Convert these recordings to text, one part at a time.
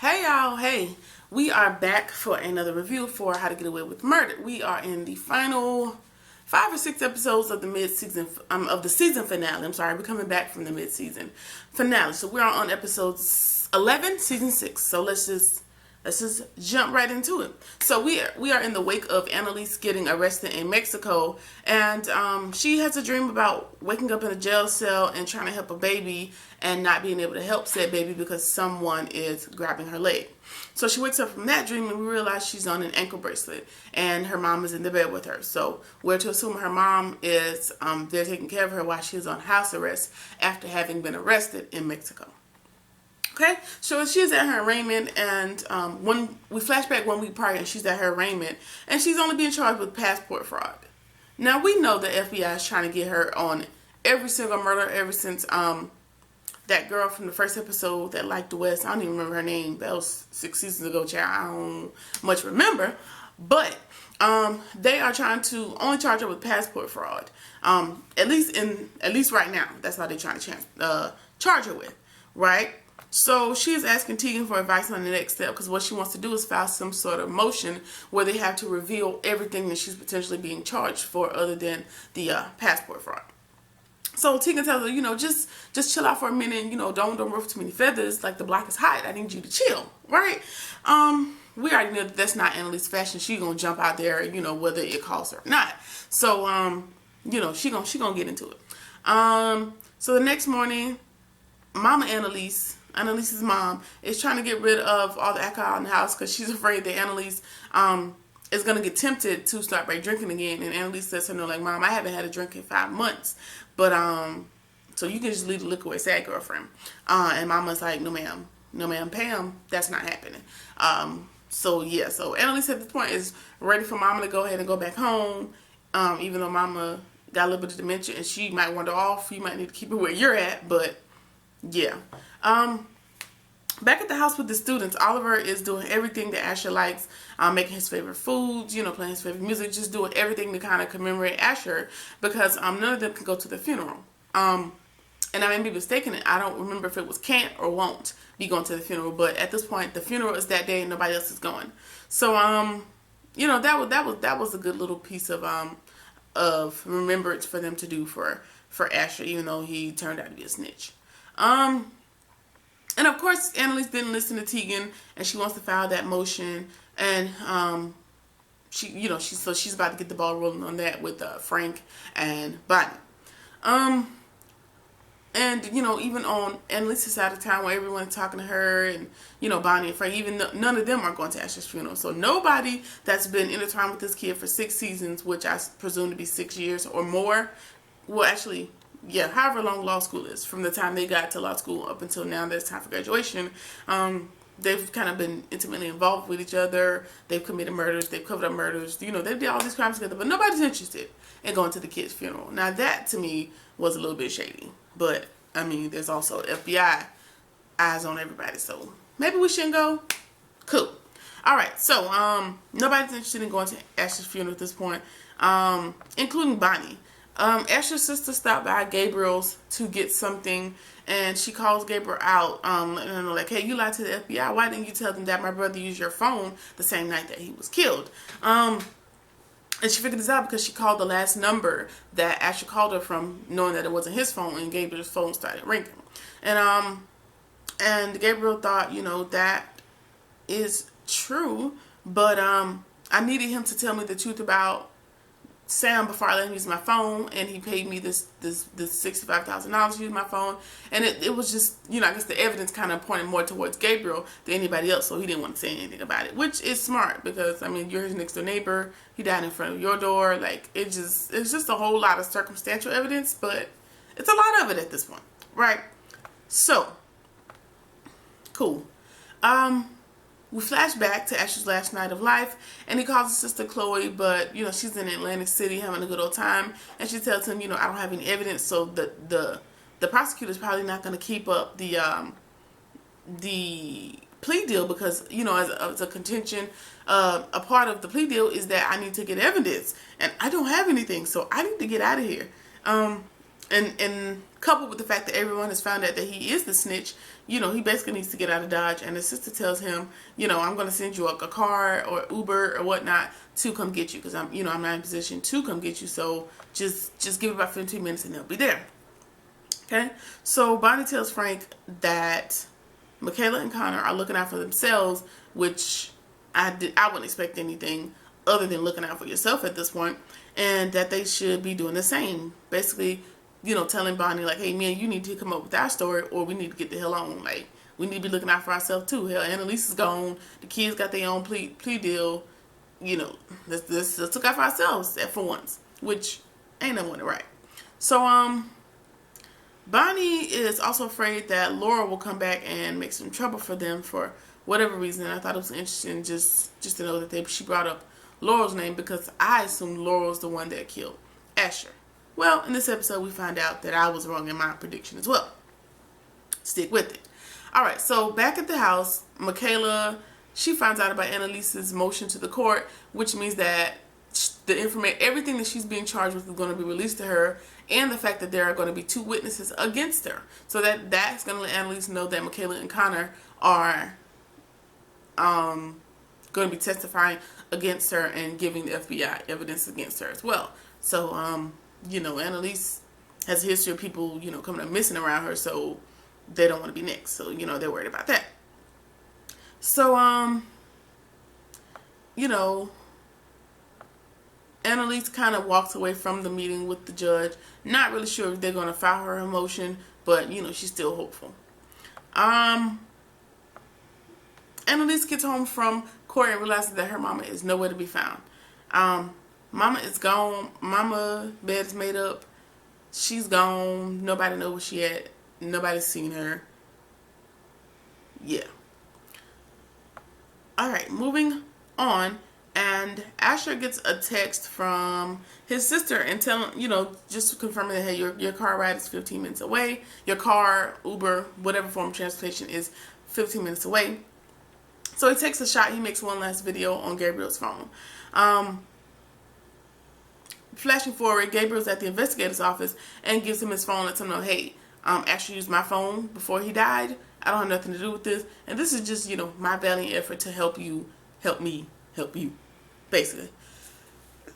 Hey y'all, hey, we are back for another review for How to Get Away with Murder. We are in the final 5 or 6 episodes of the mid-season of the season finale. I'm sorry, we're coming back from the mid-season finale. So we're on episode 11, season 6. So let's just jump right into it. So we are in the wake of Annalise getting arrested in Mexico, and she has a dream about waking up in a jail cell and trying to help a baby and not being able to help said baby because someone is grabbing her leg. So she wakes up from that dream and we realize she's on an ankle bracelet and her mom is in the bed with her. So we're to assume her mom is there taking care of her while she's on house arrest after having been arrested in Mexico. Okay, so she's at her arraignment, and when we flash back 1 week prior, and she's at her arraignment, and she's only being charged with passport fraud. Now we know the FBI is trying to get her on every single murder ever since that girl from the first episode that liked the West. I don't even remember her name. That was 6 seasons ago, child. I don't much remember, but they are trying to only charge her with passport fraud. At least right now, that's how they're trying to charge her with, right? So she is asking Tegan for advice on the next step because what she wants to do is file some sort of motion where they have to reveal everything that she's potentially being charged for other than the passport fraud. So Tegan tells her, just chill out for a minute, don't ruffle too many feathers, like the block is hot, I need you to chill, right? We already know that's not Annalise's fashion. She's gonna jump out there, whether it calls her or not. So, she gonna get into it. So the next morning, Mama Annalise's mom is trying to get rid of all the alcohol in the house because she's afraid that Annalise is going to get tempted to start by drinking again. And Annalise says to her, like, Mom, I haven't had a drink in 5 months. But, so you can just leave the liquor away, sad girlfriend. And Mama's like, no ma'am, Pam, that's not happening. So Annalise at this point is ready for Mama to go ahead and go back home. Even though Mama got a little bit of dementia and she might wander off, you might need to keep it where you're at, but yeah. Back at the house with the students, Oliver is doing everything that Asher likes, making his favorite foods, playing his favorite music, just doing everything to kind of commemorate Asher because none of them can go to the funeral. And I may be mistaken, I don't remember if it was can't or won't be going to the funeral, but at this point, the funeral is that day and nobody else is going. So, that was a good little piece of remembrance for them to do for Asher, even though he turned out to be a snitch. And of course, Annalise didn't listen to Tegan, and she wants to file that motion, and she's about to get the ball rolling on that with Frank and Bonnie. And even on Annalise's side of town, where everyone's talking to her, and Bonnie and Frank, even none of them are going to Asher's funeral. So nobody that's been intertwined with this kid for 6 seasons, which I presume to be 6 years or more, well, actually. Yeah, however long law school is, from the time they got to law school up until now that it's time for graduation, they've kind of been intimately involved with each other. They've committed murders. They've covered up murders. They did all these crimes together, but nobody's interested in going to the kid's funeral. Now, that, to me, was a little bit shady. But, I mean, there's also FBI eyes on everybody, so maybe we shouldn't go. Cool. All right, so nobody's interested in going to Asher's funeral at this point, including Bonnie. Asher's sister stopped by Gabriel's to get something, and she calls Gabriel out, like, hey, you lied to the FBI. Why didn't you tell them that my brother used your phone the same night that he was killed? And she figured this out because she called the last number that Asher called her from, knowing that it wasn't his phone, and Gabriel's phone started ringing. And Gabriel thought, that is true, but I needed him to tell me the truth about Sam before I let him use my phone, and he paid me this $65,000 to use my phone, and it was just, I guess the evidence kind of pointed more towards Gabriel than anybody else, so he didn't want to say anything about it, which is smart because, I mean, you're his next door neighbor, he died in front of your door, like, it's just a whole lot of circumstantial evidence, but it's a lot of it at this point, right? So, cool. We flash back to Asher's last night of life, and he calls his sister Chloe, but, she's in Atlantic City having a good old time, and she tells him, I don't have any evidence, so the prosecutor's probably not going to keep up the plea deal because, as a contention, a part of the plea deal is that I need to get evidence, and I don't have anything, so I need to get out of here. And coupled with the fact that everyone has found out that he is the snitch, you know, he basically needs to get out of Dodge. And his sister tells him, you know, I'm going to send you a car or Uber or whatnot to come get you, because I'm not in position to come get you. So just give it about 15 minutes and they'll be there. Okay. So Bonnie tells Frank that Michaela and Connor are looking out for themselves, which I wouldn't expect anything other than looking out for yourself at this point, and that they should be doing the same. Basically, you know, telling Bonnie, like, hey, man, you need to come up with our story, or we need to get the hell on. Like, we need to be looking out for ourselves, too. Hell, Annalise is gone. The kids got their own plea deal. You know, let's look out for ourselves for once, which ain't no one right. So, Bonnie is also afraid that Laura will come back and make some trouble for them for whatever reason. I thought it was interesting just to know that she brought up Laurel's name, because I assumed Laurel's the one that killed Asher. Well, in this episode, we find out that I was wrong in my prediction as well. Stick with it. All right, so back at the house, Michaela, she finds out about Annalise's motion to the court, which means that everything that she's being charged with is going to be released to her, and the fact that there are going to be 2 witnesses against her. So that's going to let Annalise know that Michaela and Connor are going to be testifying against her and giving the FBI evidence against her as well. So, you know, Annalise has a history of people, you know, coming up missing around her, so they don't want to be next. So, you know, they're worried about that. So, you know, Annalise kind of walks away from the meeting with the judge. Not really sure if they're going to file her a motion, but, you know, she's still hopeful. Annalise gets home from court and realizes that her mama is nowhere to be found. Mama is gone. Mama bed is made up. She's gone. Nobody knows where she at. Nobody's seen her. Yeah. Alright, moving on. And Asher gets a text from his sister and telling, you know, just confirming that, hey, your car ride is 15 minutes away. Your car, Uber, whatever form of transportation is 15 minutes away. So he takes a shot. He makes one last video on Gabriel's phone. Flashing forward, Gabriel's at the investigator's office and gives him his phone and lets him know, hey, Asher used my phone before he died. I don't have nothing to do with this. And this is just, you know, my valiant effort to help you, help me, help you, basically.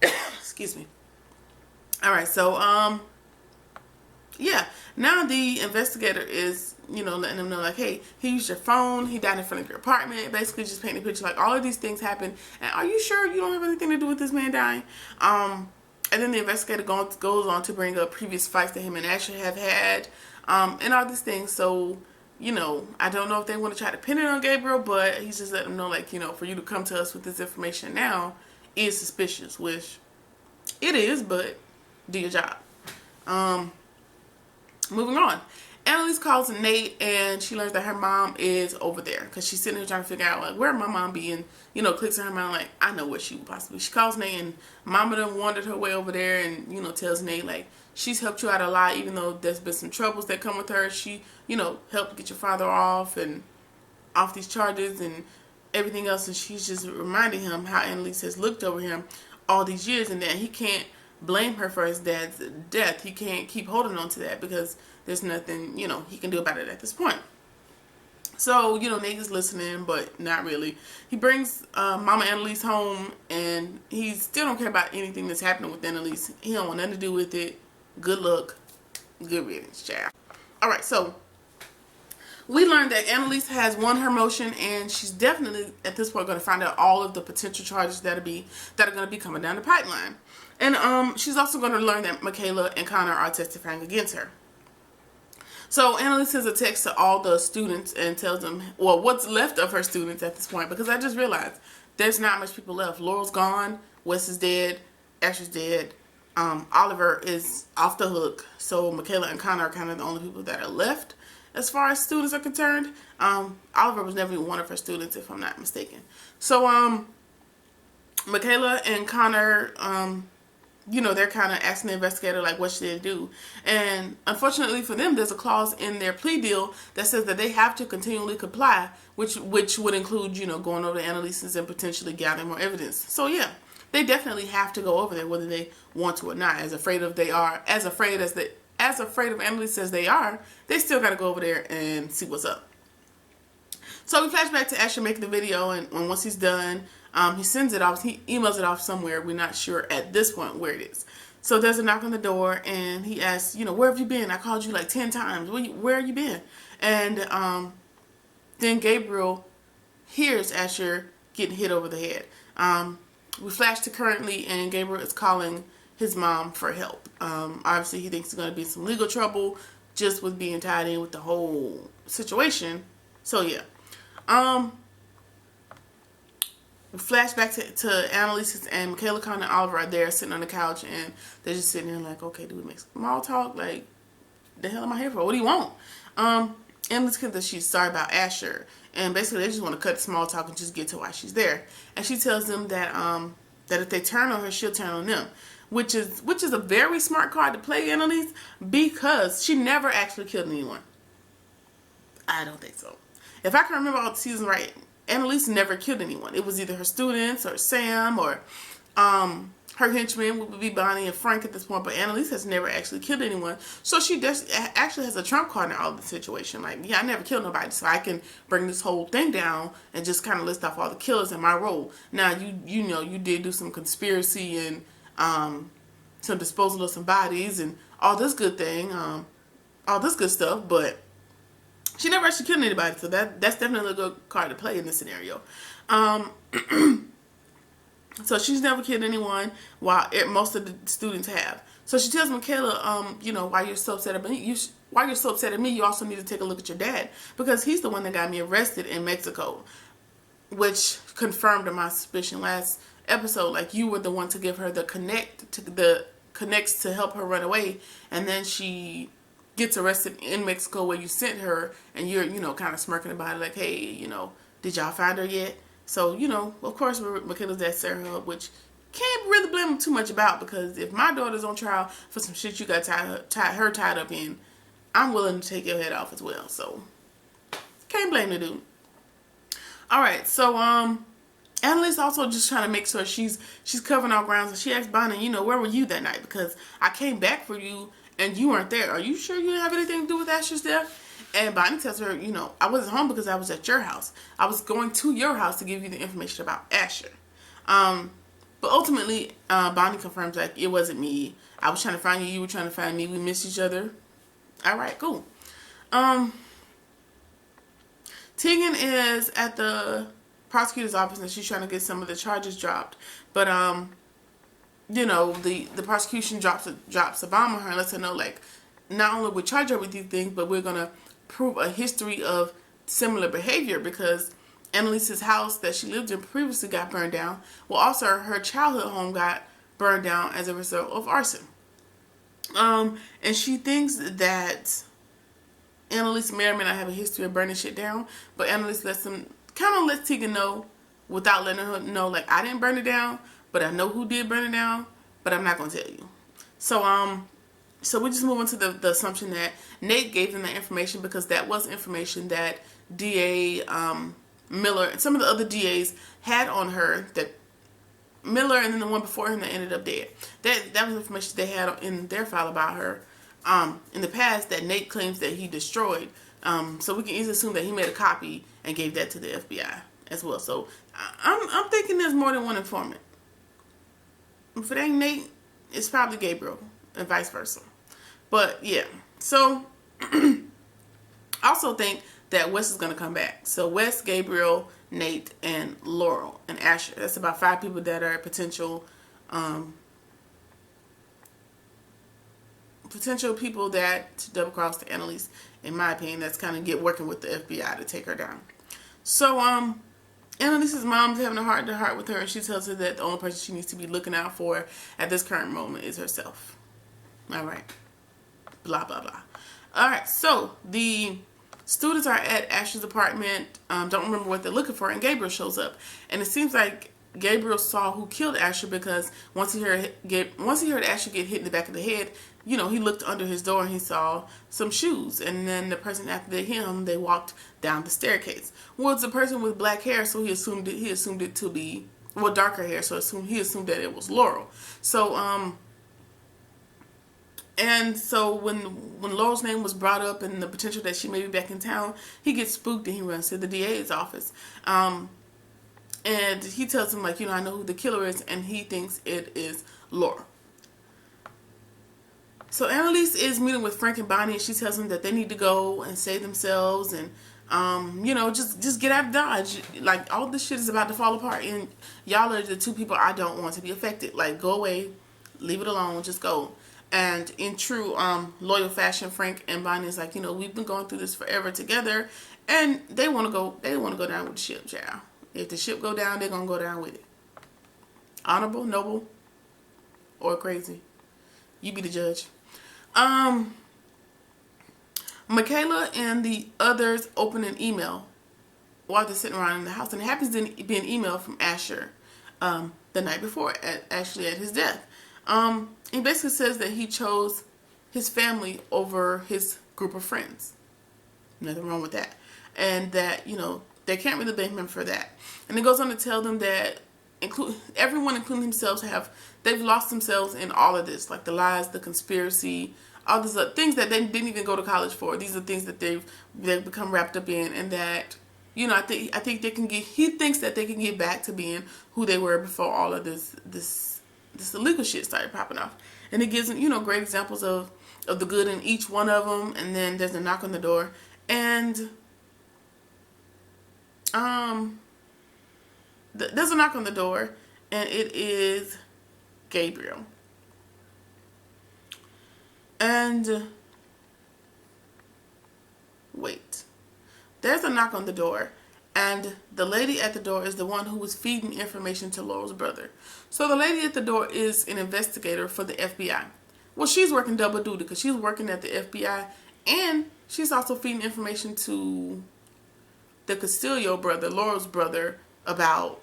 Excuse me. All right, so, yeah. Now the investigator is, you know, letting them know, like, hey, he used your phone. He died in front of your apartment. Basically just painting a picture, like, all of these things happen. And are you sure you don't have anything to do with this man dying? And then the investigator goes on to bring up previous fights that him and Asher have had, and all these things. So, you know, I don't know if they want to try to pin it on Gabriel, but he's just letting them know, like, you know, for you to come to us with this information now is suspicious, which it is, but do your job. Moving on. Annalise calls Nate and she learns that her mom is over there because she's sitting there trying to figure out, like, where my mom be, and, you know, clicks in her mind, like, I know where she would possibly be. She calls Nate and Mama done wandered her way over there and, you know, tells Nate, like, she's helped you out a lot, even though there's been some troubles that come with her. She, you know, helped get your father off these charges and everything else. And she's just reminding him how Annalise has looked over him all these years and that he can't blame her for his dad's death. He can't keep holding on to that because there's nothing, you know, he can do about it at this point. So, you know, Nate is listening, but not really. He brings Mama Annalise home, and he still don't care about anything that's happening with Annalise. He don't want nothing to do with it. Good luck. Good riddance, child. All right, so we learned that Annalise has won her motion, and she's definitely, at this point, going to find out all of the potential charges that are going to be coming down the pipeline. And she's also going to learn that Michaela and Connor are testifying against her. So Annalise sends a text to all the students and tells them, well, what's left of her students at this point, because I just realized there's not much people left. Laurel's gone, Wes is dead, Asher's dead, Oliver is off the hook, so Michaela and Connor are kind of the only people that are left as far as students are concerned. Oliver was never one of her students, if I'm not mistaken. So Michaela and Connor, you know, they're kind of asking the investigator, like, what should they do? And unfortunately for them, there's a clause in their plea deal that says that they have to continually comply, which would include, you know, going over to Annalise's and potentially gathering more evidence. So yeah, they definitely have to go over there whether they want to or not, as afraid as as afraid of Annalise as they are, they still got to go over there and see what's up. So we flash back to Asher making the video, and once he's done, he sends it off. He emails it off somewhere. We're not sure at this point where it is. So there's a knock on the door, and he asks, where have you been? I called you like 10 times. Where have you been? And then Gabriel hears Asher getting hit over the head. We flash to currently, and Gabriel is calling his mom for help. Obviously, he thinks he's going to be in some legal trouble just with being tied in with the whole situation. So, yeah. We flash back to Annalise and Michaela, Connor, and Oliver are there sitting on the couch, and they're just sitting there like, okay, do we make small talk? Like, the hell am I here for? What do you want? Annalise says that she's sorry about Asher, and basically they just want to cut the small talk and just get to why she's there. And she tells them that that if they turn on her, she'll turn on them, which is a very smart card to play, Annalise, because she never actually killed anyone. I don't think so. If I can remember all the seasons right, Annalise never killed anyone. It was either her students or Sam or her henchmen would be Bonnie and Frank at this point, but Annalise has never actually killed anyone. So she actually has a trump card in all the situation. Like, yeah, I never killed nobody, so I can bring this whole thing down and just kind of list off all the killers in my role. Now, you know, you did do some conspiracy and some disposal of some bodies and all this good thing, all this good stuff, but she never actually killed anybody, so that's definitely a good card to play in this scenario. So she's never killed anyone, while most of the students have. So she tells Michaela, why you're so upset at me. Why you're so upset at me, you also need to take a look at your dad, because he's the one that got me arrested in Mexico, which confirmed my suspicion last episode. Like, you were the one to give her the connects to help her run away, and then she gets arrested in Mexico where you sent her, and you're, kind of smirking about it like, hey, did y'all find her yet? So, of course, Michaela's dad set her up, which can't really blame him too much about, because if my daughter's on trial for some shit you got tied up in, I'm willing to take your head off as well. So, can't blame the dude. Alright, so, Annalise also just trying to make sure she's covering all grounds, and she asked Bonnie, where were you that night? Because I came back for you, and you weren't there. Are you sure you didn't have anything to do with Asher's death? And Bonnie tells her, I wasn't home because I was at your house. I was going to your house to give you the information about Asher. But ultimately, Bonnie confirms that it wasn't me. I was trying to find you. You were trying to find me. We missed each other. All right, cool. Tegan is at the prosecutor's office, and she's trying to get some of the charges dropped. But, the prosecution drops a bomb on her and lets her know, like, not only we charge her with these things, but we're going to prove a history of similar behavior, because Annalise's house that she lived in previously got burned down. Well, also her childhood home got burned down as a result of arson. And she thinks that Annalise may or may not have a history of burning shit down, but Annalise lets Tegan know without letting her know, like, I didn't burn it down, but I know who did burn it down, but I'm not going to tell you. So we just move on to the assumption that Nate gave them that information, because that was information that DA Miller and some of the other DAs had on her, that Miller and then the one before him that ended up dead. That was information they had in their file about her in the past that Nate claims that he destroyed. So we can easily assume that he made a copy and gave that to the FBI as well. So I'm thinking there's more than one informant. If it ain't Nate, it's probably Gabriel and vice versa. But yeah, so I also think that Wes is going to come back. So Wes, Gabriel, Nate, and Laurel, and Asher. That's about 5 people that are potential people that double cross the Annalise, in my opinion. That's kind of working with the FBI to take her down. So Annalise's mom's having a heart-to-heart with her, and she tells her that the only person she needs to be looking out for at this current moment is herself. All right. Blah, blah, blah. All right. So the students are at Asher's apartment. Don't remember what they're looking for, and Gabriel shows up. And it seems like Gabriel saw who killed Asher, because once he heard Asher get hit in the back of the head, he looked under his door and he saw some shoes. And then the person after him, they walked down the staircase. Well, it's a person with black hair, so he assumed it to be, darker hair, so he assumed that it was Laurel. So And so when Laurel's name was brought up and the potential that she may be back in town, he gets spooked and he runs to the DA's office. And he tells him, like, I know who the killer is, and he thinks it is Laura. So Annalise is meeting with Frank and Bonnie, and she tells them that they need to go and save themselves and, just get out of Dodge. Like, all this shit is about to fall apart, and y'all are the two people I don't want to be affected. Like, go away, leave it alone, just go. And in true loyal fashion, Frank and Bonnie is like, we've been going through this forever together, and they want to go down with the ship, child. If the ship go down, they're gonna go down with it. Honorable, noble, or crazy. You be the judge. Michaela and the others open an email while they're sitting around in the house, and it happens to be an email from Asher the night before, actually at his death. He basically says that he chose his family over his group of friends. Nothing wrong with that. And that, they can't really blame him for that. And it goes on to tell them that everyone, including themselves, they've lost themselves in all of this, like the lies, the conspiracy, all these other things that they didn't even go to college for. These are things that they've become wrapped up in, and that I think they can get. He thinks that they can get back to being who they were before all of this illegal shit started popping off. And it gives them great examples of the good in each one of them. And then there's a knock on the door, and there's a knock on the door, and it is Gabriel. And wait, there's a knock on the door, and the lady at the door is the one who was feeding information to Laurel's brother. So the lady at the door is an investigator for the FBI. Well, she's working double duty because she's working at the FBI, and she's also feeding information to the Castillo brother, Laurel's brother, about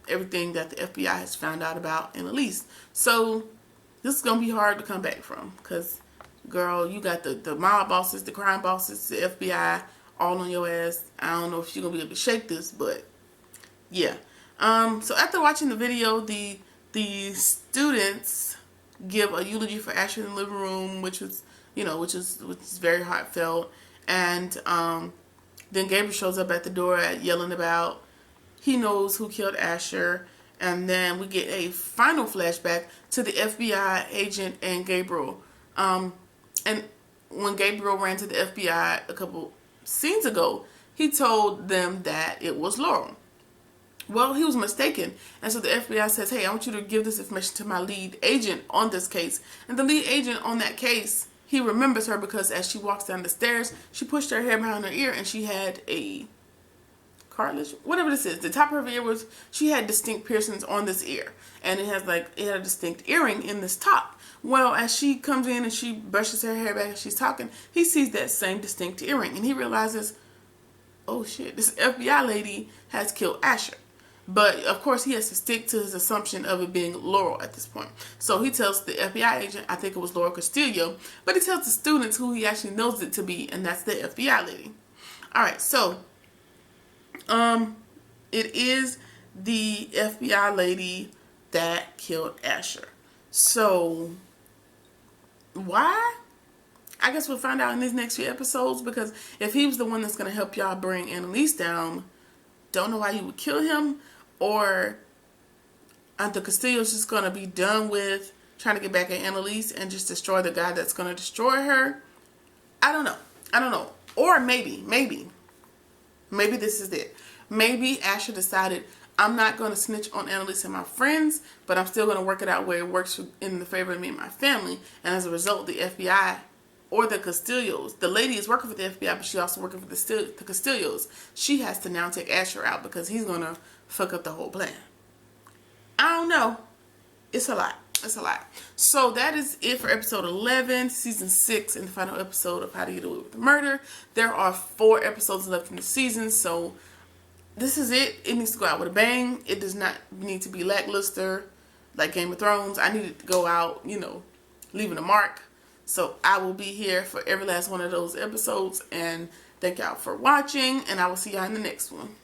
everything that the FBI has found out about Annalise. So this is going to be hard to come back from because, girl, you got the mob bosses, the crime bosses, the FBI all on your ass. I don't know if you're going to be able to shake this, but yeah. So after watching the video, the students give a eulogy for Asher in the living room, which is very heartfelt. And then Gabriel shows up at the door yelling about he knows who killed Asher. And then we get a final flashback to the FBI agent and Gabriel. And when Gabriel ran to the FBI a couple scenes ago, he told them that it was Laurel. Well, he was mistaken. And so the FBI says, hey, I want you to give this information to my lead agent on this case. And the lead agent on that case, he remembers her because as she walks down the stairs, she pushed her hair behind her ear and she had a cartilage, whatever this is. The top of her ear she had distinct piercings on this ear. And it had a distinct earring in this top. Well, as she comes in and she brushes her hair back and she's talking, he sees that same distinct earring. And he realizes, oh shit, this FBI lady has killed Asher. But, of course, he has to stick to his assumption of it being Laurel at this point. So he tells the FBI agent, I think it was Laura Castillo, but he tells the students who he actually knows it to be, and that's the FBI lady. Alright, so, it is the FBI lady that killed Asher. So, why? I guess we'll find out in these next few episodes, because if he was the one that's going to help y'all bring Annalise down, don't know why you would kill him, or the Castillo's just going to be done with trying to get back at Annalise and just destroy the guy that's going to destroy her. I don't know. Or maybe this is it. Maybe Asher decided, I'm not going to snitch on Annalise and my friends, but I'm still going to work it out where it works in the favor of me and my family. And as a result, the FBI or the Castillos, the lady is working for the FBI, but she's also working for the Castillos. She has to now take Asher out because he's going to fuck up the whole plan. I don't know. It's a lot. So that is it for episode 11, season 6, and the final episode of How to Get Away with Murder. There are 4 episodes left in the season, so this is it. It needs to go out with a bang. It does not need to be lackluster like Game of Thrones. I need it to go out, leaving a mark. So I will be here for every last one of those episodes. And thank y'all for watching. And I will see y'all in the next one.